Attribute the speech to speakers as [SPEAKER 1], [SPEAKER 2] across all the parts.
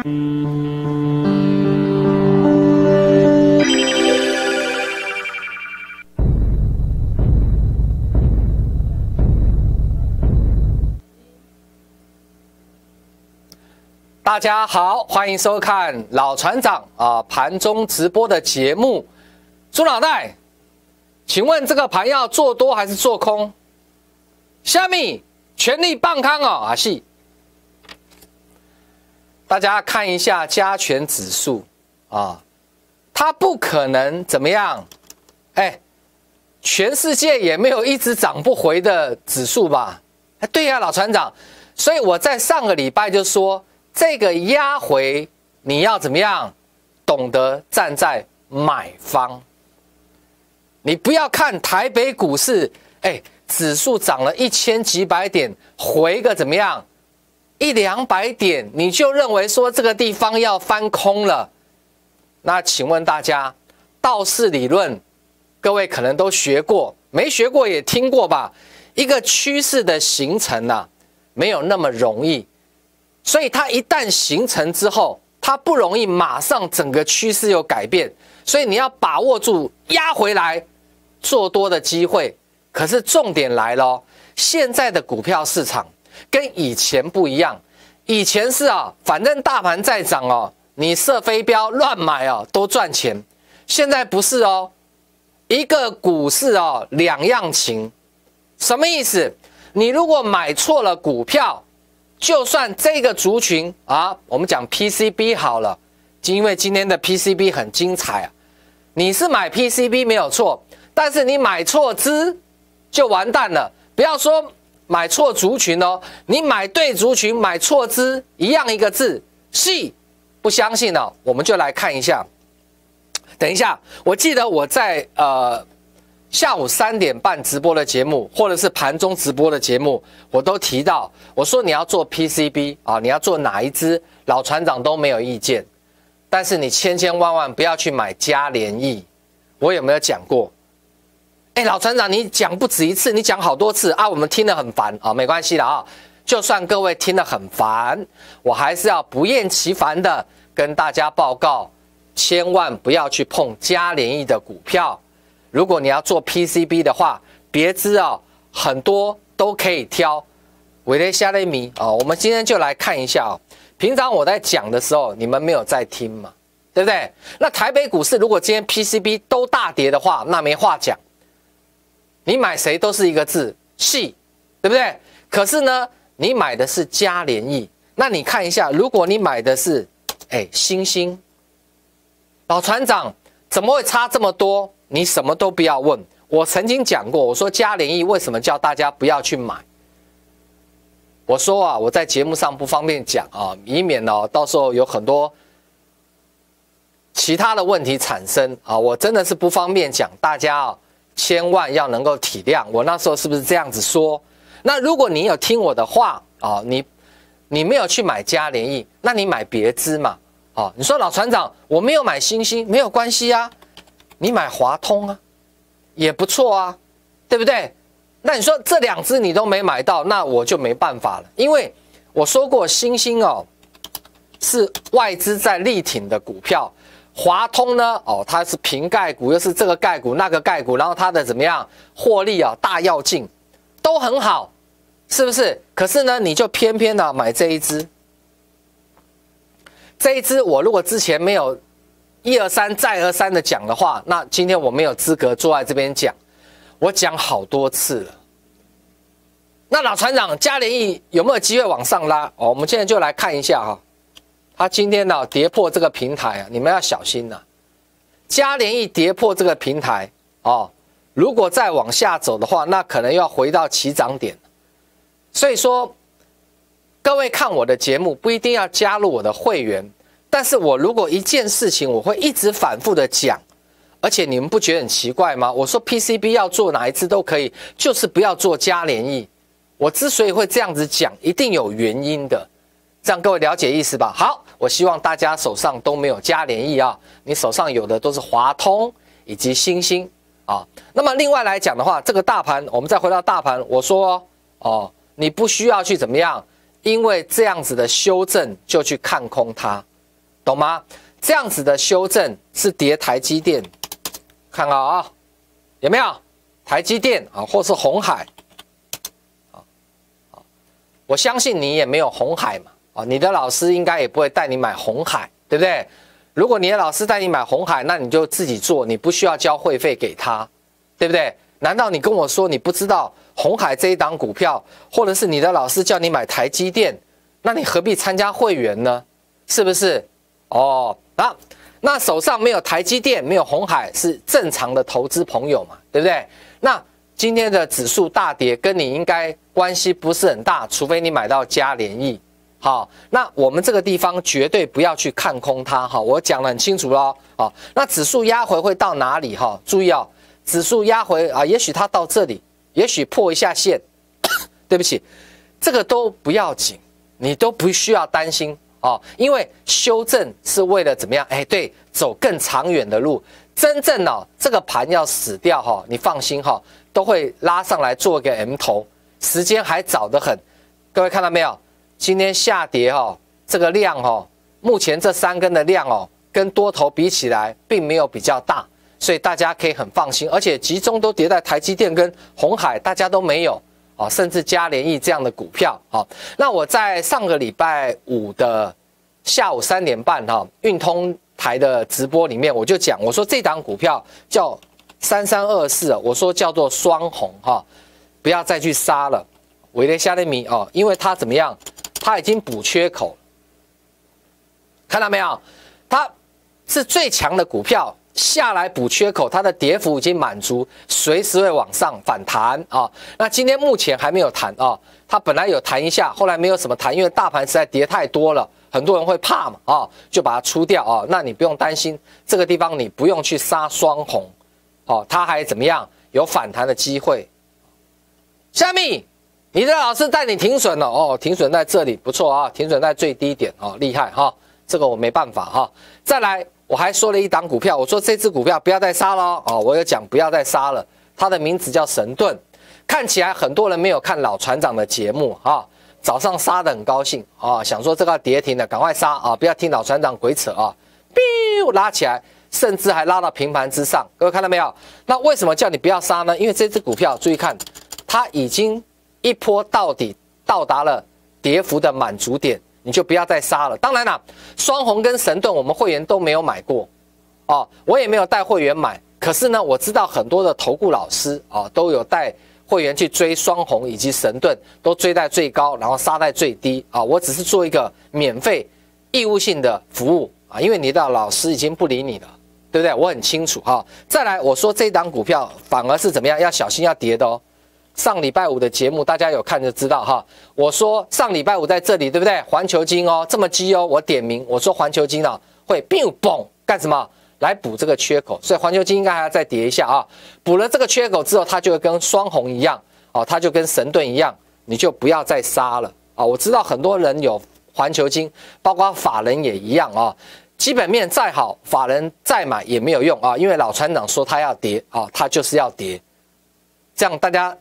[SPEAKER 1] 大家好，欢迎收看老船长盘中直播的节目。猪脑袋，请问这个盘要做多还是做空？虾米全力棒康哦，是。大家看一下加权指数它不可能怎么样？全世界也没有一直涨不回的指数吧？对呀，老船长。所以我在上个礼拜就说，这个压回你要怎么样？懂得站在买方。你不要看台北股市，指数涨了1000几百点，回个怎么样？100-200点，你就认为说这个地方要翻空了？那请问大家，道氏理论，各位可能都学过，没学过也听过吧？一个趋势的形成没有那么容易，所以它一旦形成之后，它不容易马上整个趋势有改变，所以你要把握住压回来做多的机会。可是重点来了，现在的股票市场跟以前不一样，以前是反正大盘在涨你射飞镖乱买都赚钱。现在不是一个股市两样情。什么意思？你如果买错了股票，就算这个族群我们讲 PCB 好了，因为今天的 PCB 很精彩你是买 PCB 没有错，但是你买错支就完蛋了。不要说买错族群你买对族群买错支一样一个字，是不相信我们就来看一下。等一下，我记得我在下午3点半直播的节目，或者是盘中直播的节目，我都提到，我说你要做 PCB 你要做哪一支，老船长都没有意见，但是你千万不要去买嘉联益。我有没有讲过？老船长，你讲不止一次，你讲好多次我们听得很烦没关系啦就算各位听得很烦，我还是要不厌其烦的跟大家报告，千万不要去碰嘉联益的股票。如果你要做 PCB 的话，别支很多都可以挑。维雷夏雷米我们今天就来看一下平常我在讲的时候，你们没有在听嘛，对不对？那台北股市如果今天 PCB 都大跌的话，那没话讲。你买谁都是一个字，细，对不对？可是呢，你买的是嘉联益，那你看一下，如果你买的是星星，老船长怎么会差这么多？你什么都不要问。我曾经讲过，我说嘉联益为什么叫大家不要去买？我说我在节目上不方便讲以免到时候有很多其他的问题产生我真的是不方便讲，大家千万要能够体谅。我那时候是不是这样子说？那如果你有听我的话你没有去买嘉联益，那你买别支嘛你说老船长我没有买星星，没有关系你买华通也不错对不对？那你说这2支你都没买到，那我就没办法了，因为我说过星星是外资在力挺的股票，华通呢它是瓶盖股，又是这个盖股那个盖股，然后它的怎么样获利大跃进都很好，是不是？可是呢你就偏偏买这一支，我如果之前没有一而三再而三的讲的话，那今天我没有资格坐在这边讲，我讲好多次了。那老船长嘉联益有没有机会往上拉我们现在就来看一下它今天跌破这个平台你们要小心嘉联益跌破这个平台如果再往下走的话，那可能要回到起涨点。所以说各位看我的节目不一定要加入我的会员，但是我如果一件事情我会一直反复的讲，而且你们不觉得很奇怪吗？我说 PCB 要做哪一支都可以，就是不要做嘉联益。我之所以会这样子讲，一定有原因的，这样各位了解意思吧？好，我希望大家手上都没有嘉联益你手上有的都是华通以及星星那么另外来讲的话，这个大盘我们再回到大盘，我说你不需要去怎么样，因为这样子的修正就去看空它懂吗？这样子的修正是跌台积电，看好啊，有没有？台积电啊，或是鸿海，我相信你也没有鸿海嘛，啊，你的老师应该也不会带你买鸿海，对不对？如果你的老师带你买鸿海，那你就自己做，你不需要交会费给他，对不对？难道你跟我说你不知道鸿海这一档股票，或者是你的老师叫你买台积电，那你何必参加会员呢？是不是？哦，那手上没有台积电，没有鸿海，是正常的投资朋友嘛，对不对？那今天的指数大跌，跟你应该关系不是很大，除非你买到嘉联益。好，那我们这个地方绝对不要去看空它。好，我讲得很清楚咯。好，那指数压回会到哪里？哈，注意哦，指数压回啊，也许它到这里，也许破一下线。对不起，这个都不要紧，你都不需要担心。哦，因为修正是为了怎么样？哎，对，走更长远的路。真正哦，这个盘要死掉哈，你放心哈，都会拉上来做一个 M 头，时间还早得很。各位看到没有？今天下跌哈，这个量哈，目前这3根的量哦，跟多头比起来，并没有比较大，所以大家可以很放心。而且集中都跌在台积电跟鸿海，大家都没有。甚至嘉联益这样的股票，那我在上个礼拜5的下午3点半运通台的直播里面，我就讲，我说这档股票叫3324，我说叫做双红不要再去杀了，维雷虾的米因为它怎么样，它已经补缺口，看到没有？它是最强的股票。下来补缺口，它的跌幅已经满足，随时会往上反弹啊。那今天目前还没有弹啊，它本来有弹一下，后来没有什么弹，因为大盘实在跌太多了，很多人会怕嘛啊，就把它出掉啊。那你不用担心，这个地方你不用去杀双红，哦，它还怎么样？有反弹的机会。下面，你的老师带你停损了哦，停损在这里不错啊，停损在最低点哦，厉害哈，这个我没办法哈。再来。我还说了一档股票，我说这只股票不要再杀了哦，我有讲不要再杀了，它的名字叫神盾，看起来很多人没有看老船长的节目啊，早上杀得很高兴啊，想说这个跌停了，赶快杀啊，不要听老船长鬼扯啊，biu 拉起来，甚至还拉到平盘之上，各位看到没有？那为什么叫你不要杀呢？因为这只股票注意看，它已经一波到底到达了跌幅的满足点。你就不要再杀了。当然啦，双红跟神盾我们会员都没有买过，哦，我也没有带会员买。可是呢，我知道很多的投顾老师啊，都有带会员去追双红以及神盾，都追在最高，然后杀在最低啊。我只是做一个免费义务性的服务啊，因为你的老师已经不理你了，对不对？我很清楚哈。再来，我说这档股票反而是怎么样，要小心要跌的哦。上礼拜5的节目，大家有看就知道哈。我说上礼拜5在这里，对不对？环球金哦，这么激哦，我点名，我说环球金啊会嘣干什么？来补这个缺口，所以环球金应该还要再跌一下啊。补了这个缺口之后，它就会跟双红一样哦，它就跟神盾一样，你就不要再杀了啊。我知道很多人有环球金，包括法人也一样啊。基本面再好，法人再买也没有用啊，因为老船长说他要跌啊，他就是要跌，这样大家。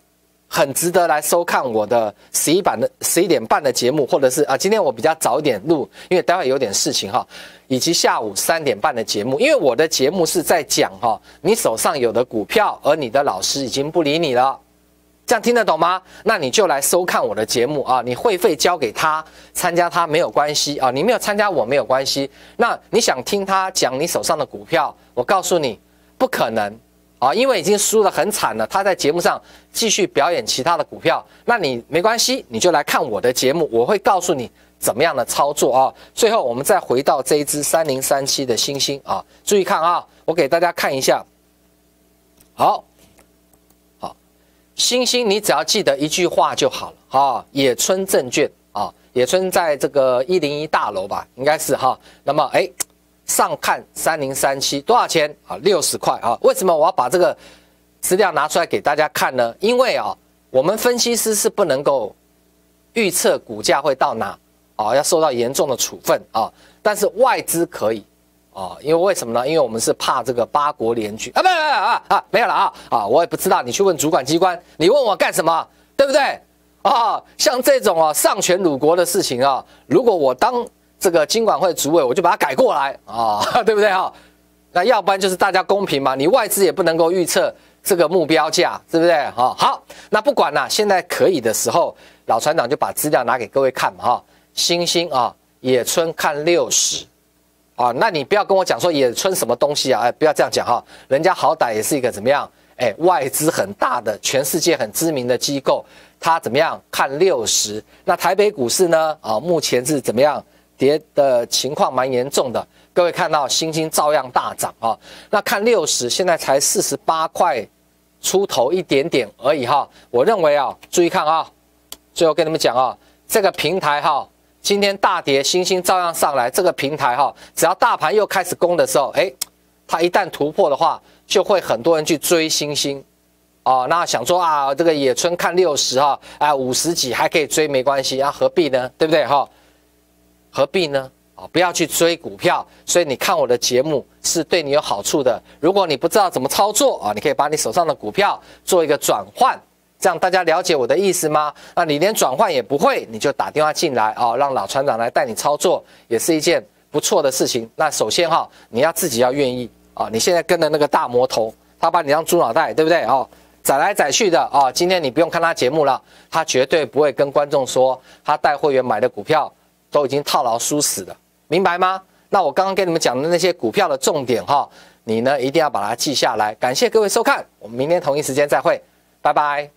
[SPEAKER 1] 很值得来收看我的11点半的节目，或者是今天我比较早一点录，因为待会有点事情哈，以及下午3点半的节目，因为我的节目是在讲你手上有的股票，而你的老师已经不理你了，这样听得懂吗？那你就来收看我的节目啊，你会费交给他，参加他没有关系啊，你没有参加我没有关系，那你想听他讲你手上的股票，我告诉你不可能。因为已经输得很惨了，他在节目上继续表演其他的股票，那你没关系，你就来看我的节目，我会告诉你怎么样的操作啊。最后我们再回到这一支3037的星星啊，注意看啊，我给大家看一下。好，星星你只要记得一句话就好了啊，野村证券啊，野村在这个101大楼吧，应该是哈。那么上看3037多少钱啊？60块啊！为什么我要把这个资料拿出来给大家看呢？因为我们分析师是不能够预测股价会到哪啊，要受到严重的处分啊。但是外资可以啊，因为为什么呢？因为我们是怕这个8国联军啊，没有了啊！我也不知道，你去问主管机关，你问我干什么？对不对？像这种上权辱国的事情啊，如果我当这个金管会主委，我就把它改过来啊，对不对哈？那要不然就是大家公平嘛，你外资也不能够预测这个目标价，对不对？好，那不管啦，现在可以的时候，老船长就把资料拿给各位看嘛哈。星星啊，野村看60啊，那你不要跟我讲说野村什么东西啊，不要这样讲哈，人家好歹也是一个怎么样？外资很大的，全世界很知名的机构，它怎么样看60？那台北股市呢？目前是怎么样？跌的情况蛮严重的。各位看到星星照样大涨啊。那看60，现在才48块出头一点点而已哈。我认为啊，注意看啊，最后跟你们讲啊，这个平台哈，今天大跌，星星照样上来。这个平台哈，只要大盘又开始攻的时候，它一旦突破的话，就会很多人去追星星，那想说啊，这个野村看60哈，50几还可以追，没关系啊，何必呢？对不对哈？何必呢？不要去追股票。所以你看我的节目是对你有好处的。如果你不知道怎么操作你可以把你手上的股票做一个转换，这样大家了解我的意思吗？那你连转换也不会，你就打电话进来让老船长来带你操作，也是一件不错的事情。那首先你要自己要愿意你现在跟的那个大魔头，他把你当猪脑袋，对不对宰来宰去的今天你不用看他节目了，他绝对不会跟观众说他带会员买的股票都已经套牢输死了，明白吗？那我刚刚跟你们讲的那些股票的重点你呢一定要把它记下来。感谢各位收看，我们明天同一时间再会，拜拜。